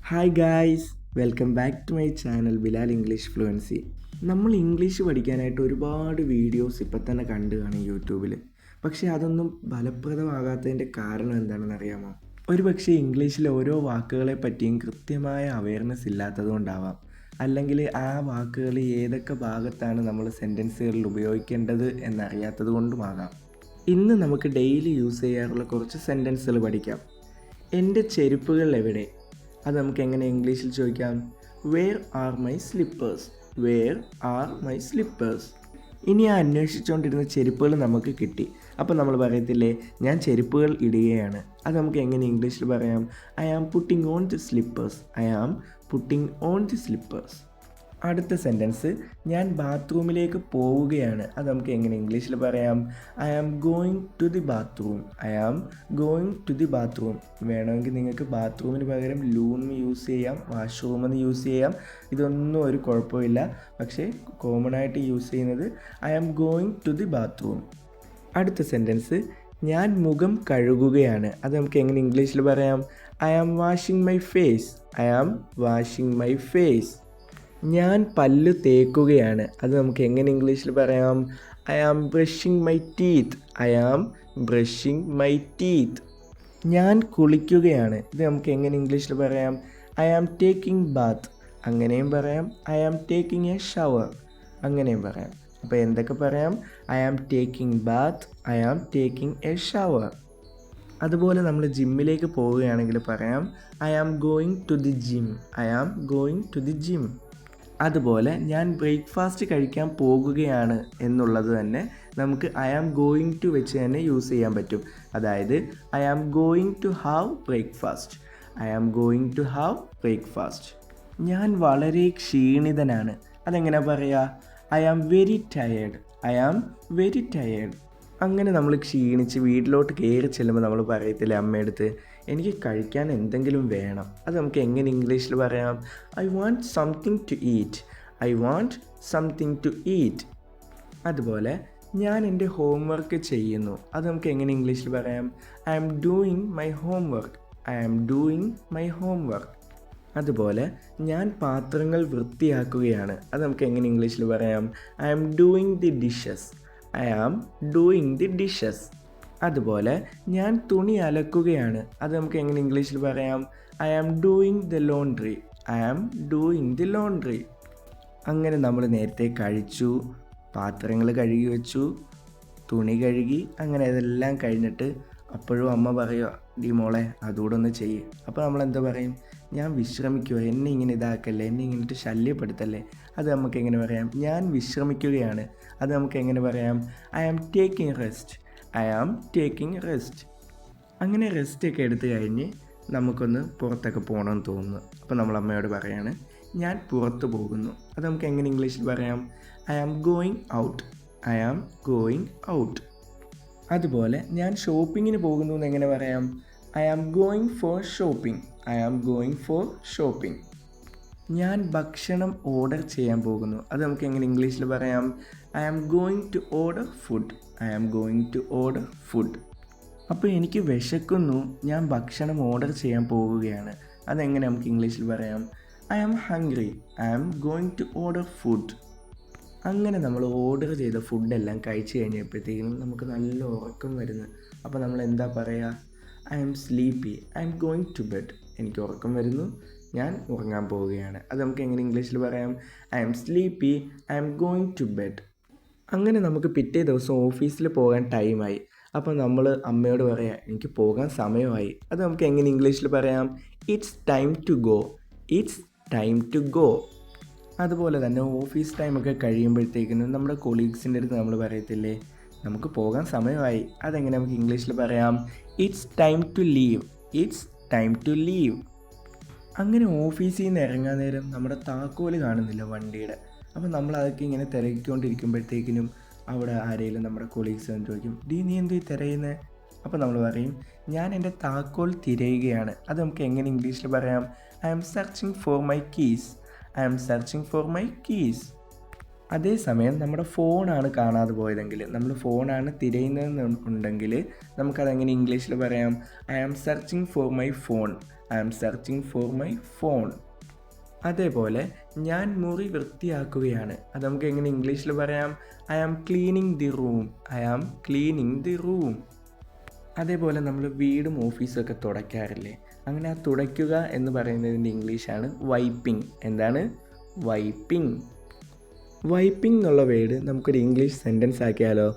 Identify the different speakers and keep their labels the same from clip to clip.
Speaker 1: Hi guys, welcome back to my channel Bilal English fluency. നമ്മൾ English പഠിക്കാനായിട്ട് ഒരുപാട് videos ഇപ്പം തന്നെ കണ്ടു കാണും യൂട്യൂബിൽ. പക്ഷേ അതൊന്നും ഫലപ്രദമാകാത്തതിൻ്റെ കാരണം എന്താണെന്ന് അറിയാമോ? ഒരു പക്ഷേ ഇംഗ്ലീഷിലെ ഓരോ വാക്കുകളെ പറ്റിയും കൃത്യമായ അവയർനെസ് ഇല്ലാത്തത് കൊണ്ടാവാം, അല്ലെങ്കിൽ ആ വാക്കുകൾ ഏതൊക്കെ ഭാഗത്താണ് നമ്മൾ സെൻറ്റൻസുകളിൽ ഉപയോഗിക്കേണ്ടത് എന്നറിയാത്തത് കൊണ്ടുമാകാം. ഇന്ന് നമുക്ക് ഡെയിലി യൂസ് ചെയ്യാറുള്ള കുറച്ച് സെൻറ്റൻസുകൾ പഠിക്കാം. എൻ്റെ ചെരുപ്പുകൾ എവിടെ? അത് നമുക്ക് എങ്ങനെ ഇംഗ്ലീഷിൽ ചോദിക്കാം? Where are my slippers? Where are my slippers? ഇനി ആ അന്വേഷിച്ചുകൊണ്ടിരുന്ന ചെരുപ്പുകൾ നമുക്ക് കിട്ടി. അപ്പോൾ നമ്മൾ പറയത്തില്ലേ, ഞാൻ ചെരുപ്പുകൾ ഇടുകയാണ്. അത് നമുക്ക് എങ്ങനെ ഇംഗ്ലീഷിൽ പറയാം? I am putting on the slippers. I am putting on the slippers. അടുത്ത സെൻറ്റൻസ്, ഞാൻ ബാത്റൂമിലേക്ക് പോവുകയാണ്. അത് നമുക്ക് എങ്ങനെ ഇംഗ്ലീഷിൽ പറയാം? I am going to the bathroom. I am going to the bathroom. വേണമെങ്കിൽ നിങ്ങൾക്ക് ബാത്റൂമിന് പകരം ലൂന്ന് യൂസ് ചെയ്യാം, വാഷ്റൂമെന്ന് യൂസ് ചെയ്യാം. ഇതൊന്നും ഒരു കുഴപ്പമില്ല. പക്ഷേ കോമൺ ആയിട്ട് യൂസ് ചെയ്യുന്നത് I am going to the bathroom. അടുത്ത സെൻറ്റൻസ്, ഞാൻ മുഖം കഴുകുകയാണ്. അത് നമുക്ക് എങ്ങനെ ഇംഗ്ലീഷിൽ പറയാം? I am washing my face. I am washing my face. ഞാൻ പല്ല് തേക്കുകയാണ്. അത് നമുക്ക് എങ്ങനെ ഇംഗ്ലീഷിൽ പറയാം? I am brushing my teeth. I am brushing my teeth. ഞാൻ കുളിക്കുകയാണ്. ഇത് നമുക്ക് എങ്ങനെ ഇംഗ്ലീഷിൽ പറയാം? I am taking bath. അങ്ങനെയും പറയാം. I am taking a shower. അങ്ങനെയും പറയാം. അപ്പോൾ എന്തൊക്കെ പറയാം? I am taking bath. I am taking a shower. അതുപോലെ നമ്മൾ ജിമ്മിലേക്ക് പോവുകയാണെങ്കിൽ പറയാം I am going to the gym. I am going to the gym. അതുപോലെ ഞാൻ ബ്രേക്ക്ഫാസ്റ്റ് കഴിക്കാൻ പോകുകയാണ് എന്നുള്ളത് തന്നെ നമുക്ക് ഐ ആം ഗോയിങ് ടു വെച്ച് തന്നെ യൂസ് ചെയ്യാൻ പറ്റും. അതായത് I am going to have breakfast. I am going to have breakfast. ഞാൻ വളരെ ക്ഷീണിതനാണ്. അതെങ്ങനെയാണ് പറയുക? I am very tired. I am very tired. അങ്ങനെ നമ്മൾ ക്ഷീണിച്ച് വീട്ടിലോട്ട് കയറി ചെല്ലുമ്പോൾ നമ്മൾ പറയത്തില്ലേ അമ്മയടുത്ത്, എനിക്ക് കഴിക്കാൻ എന്തെങ്കിലും വേണം. അത് നമുക്ക് എങ്ങനെ ഇംഗ്ലീഷിൽ പറയാം? I want something to eat. I want something to eat. അതുപോലെ ഞാൻ എൻ്റെ ഹോംവർക്ക് ചെയ്യുന്നു. അത് നമുക്ക് എങ്ങനെ ഇംഗ്ലീഷിൽ പറയാം? I am doing my homework. I am doing my homework. അതുപോലെ ഞാൻ പാത്രങ്ങൾ വൃത്തിയാക്കുകയാണ്. അത് നമുക്ക് എങ്ങനെ ഇംഗ്ലീഷിൽ പറയാം? I am doing the dishes. I am doing the dishes. അതുപോലെ ഞാൻ തുണി അലക്കുകയാണ്. അത് നമുക്ക് എങ്ങനെ ഇംഗ്ലീഷിൽ പറയാം? I am doing the laundry. I am doing the laundry. അങ്ങനെ നമ്മൾ നേരത്തെ കഴിച്ചു, പാത്രങ്ങൾ കഴുകി വെച്ചു, തുണി കഴുകി, അങ്ങനെ ഇതെല്ലാം കഴിഞ്ഞിട്ട് അപ്പോഴും അമ്മ പറയുക, ഡി മോളെ അതുകൂടെ ഒന്ന് ചെയ്യ്. അപ്പോൾ നമ്മൾ എന്താ പറയും? ഞാൻ വിശ്രമിക്കുക, എന്നെ ഇങ്ങനെ ഇതാക്കല്ലേ, എന്നെ ഇങ്ങോട്ട് ശല്യപ്പെടുത്തല്ലേ. അത് നമുക്ക് എങ്ങനെ പറയാം? ഞാൻ വിശ്രമിക്കുകയാണ്. അത് നമുക്ക് എങ്ങനെ പറയാം? I am taking rest. I am taking rest. അങ്ങനെ റെസ്റ്റൊക്കെ എടുത്തു കഴിഞ്ഞ് നമുക്കൊന്ന് പുറത്തൊക്കെ പോകണമെന്ന് തോന്നുന്നു. അപ്പോൾ നമ്മൾ അമ്മയോട് പറയാണ് ഞാൻ പുറത്ത് പോകുന്നു. അത് നമുക്ക് എങ്ങനെ ഇംഗ്ലീഷിൽ പറയാം? I am going out. I am going out. അതുപോലെ ഞാൻ ഷോപ്പിങ്ങിന് പോകുന്നു എന്ന് എങ്ങനെ പറയാം? I am going for shopping. I am going for shopping. ഞാൻ ഭക്ഷണം ഓർഡർ ചെയ്യാൻ പോകുന്നു. അത് നമുക്ക് എങ്ങനെ ഇംഗ്ലീഷിൽ പറയാം? I am going to order food. I am going to order food. അപ്പോൾ എനിക്ക് വിശക്കുന്നു, ഞാൻ ഭക്ഷണം ഓർഡർ ചെയ്യാൻ പോകുകയാണ്. അതെങ്ങനെ നമുക്ക് ഇംഗ്ലീഷിൽ പറയാം? I am hungry. I am going to order food. അങ്ങനെ നമ്മൾ ഓർഡർ ചെയ്ത ഫുഡെല്ലാം കഴിച്ച് കഴിഞ്ഞപ്പോഴത്തേക്കും നമുക്ക് നല്ല ഉറക്കം വരുന്നു. അപ്പോൾ നമ്മൾ എന്താ പറയുക? I am sleepy. I am going to bed. എനിക്ക് ഉറക്കം വരുന്നു, ഞാൻ ഉറങ്ങാൻ പോവുകയാണ്. അത് നമുക്ക് എങ്ങനെ ഇംഗ്ലീഷിൽ പറയാം? I am sleepy. I am going to bed. അങ്ങനെ നമുക്ക് പിറ്റേ ദിവസം ഓഫീസിൽ പോകാൻ ടൈമായി. അപ്പോൾ നമ്മൾ അമ്മയോട് പറയാം എനിക്ക് പോകാൻ സമയമായി. അത് നമുക്ക് എങ്ങനെ ഇംഗ്ലീഷിൽ പറയാം? It's time to go. It's time to go. അതുപോലെ തന്നെ ഓഫീസ് ടൈമൊക്കെ കഴിയുമ്പോഴത്തേക്കിനും നമ്മുടെ കൊളീഗ്സിൻ്റെ അടുത്ത് നമ്മൾ പറയത്തില്ലേ നമുക്ക് പോകാൻ സമയമായി. അതെങ്ങനെ നമുക്ക് ഇംഗ്ലീഷിൽ പറയാം? It's time to leave. It's time to leave. അങ്ങനെ ഓഫീസിൽ നിന്ന് ഇറങ്ങാൻ നേരം നമ്മുടെ താക്കോല് കാണുന്നില്ല വണ്ടിയുടെ. അപ്പോൾ നമ്മൾ അതൊക്കെ ഇങ്ങനെ തിരക്കിക്കൊണ്ടിരിക്കുമ്പോഴത്തേക്കിനും അവിടെ ആരെങ്കിലും നമ്മുടെ കൊളീഗ്സ് എന്ന് ചോദിക്കും, നീ എന്ത് തിരയുന്നത്? അപ്പോൾ നമ്മൾ പറയും ഞാൻ എൻ്റെ താക്കോൽ തിരയുകയാണ്. അത് നമുക്ക് എങ്ങനെ ഇംഗ്ലീഷിൽ പറയാം? I am searching for my keys. I am searching for my keys. അതേസമയം നമ്മുടെ ഫോണാണ് കാണാതെ പോയതെങ്കിൽ, നമ്മൾ ഫോണാണ് തിരയുന്നതെന്നുണ്ടെങ്കിൽ നമുക്കതെങ്ങനെ ഇംഗ്ലീഷിൽ പറയാം? I am searching for my phone. I am searching for my phone. അതേപോലെ ഞാൻ മുറി വൃത്തിയാക്കുകയാണ്. അത് നമുക്ക് എങ്ങനെ ഇംഗ്ലീഷിൽ പറയാം? I am cleaning the room. I am cleaning the room. അതേപോലെ നമ്മൾ വീടും ഓഫീസൊക്കെ തുടയ്ക്കാറില്ലേ? അങ്ങനെ ആ തുടയ്ക്കുക എന്ന് പറയുന്നതിൻ്റെ ഇംഗ്ലീഷാണ് വൈപ്പിംഗ്. എന്താണ്? വൈപ്പിംഗ്. വൈപ്പിംഗ് എന്നുള്ള വേർഡ് നമുക്കൊരു ഇംഗ്ലീഷ് സെൻറ്റൻസ് ആക്കിയാലോ?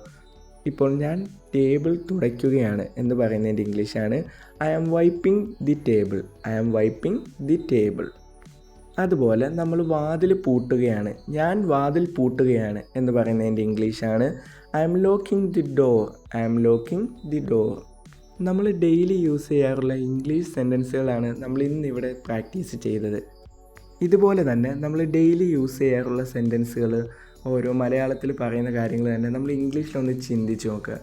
Speaker 1: ഇപ്പോൾ ഞാൻ ടേബിൾ തുടയ്ക്കുകയാണ് എന്ന് പറയുന്നതിൻ്റെ ഇംഗ്ലീഷാണ് I am wiping the table. I am wiping the table. അതുപോലെ നമ്മൾ വാതിൽ പൂട്ടുകയാണ്, ഞാൻ വാതിൽ പൂട്ടുകയാണ് എന്ന് പറയുന്നതിൻ്റെ ഇംഗ്ലീഷാണ് I am locking the door. I am locking the door. നമ്മൾ ഡെയിലി യൂസ് ചെയ്യാറുള്ള ഇംഗ്ലീഷ് സെൻറ്റൻസുകളാണ് നമ്മൾ ഇന്നിവിടെ പ്രാക്ടീസ് ചെയ്തത്. ഇതുപോലെ തന്നെ നമ്മൾ ഡെയിലി യൂസ് ചെയ്യാറുള്ള സെൻറ്റൻസുകൾ ഓരോ മലയാളത്തിൽ പറയുന്ന കാര്യങ്ങൾ തന്നെ നമ്മൾ ഇംഗ്ലീഷിലൊന്ന് ചിന്തിച്ച് നോക്കുക.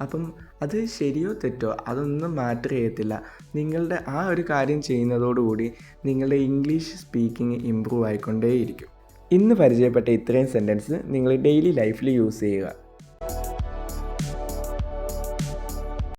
Speaker 1: അപ്പം അത് ശരിയോ തെറ്റോ അതൊന്നും മാറ്റർ ചെയ്യത്തില്ല. നിങ്ങളുടെ ആ ഒരു കാര്യം ചെയ്യുന്നതോടുകൂടി നിങ്ങളുടെ ഇംഗ്ലീഷ് സ്പീക്കിംഗ് ഇമ്പ്രൂവ് ആയിക്കൊണ്ടേയിരിക്കും. ഇന്ന് പരിചയപ്പെട്ട ഇത്രയും സെൻറ്റൻസ് നിങ്ങൾ ഡെയിലി ലൈഫിൽ യൂസ് ചെയ്യുക.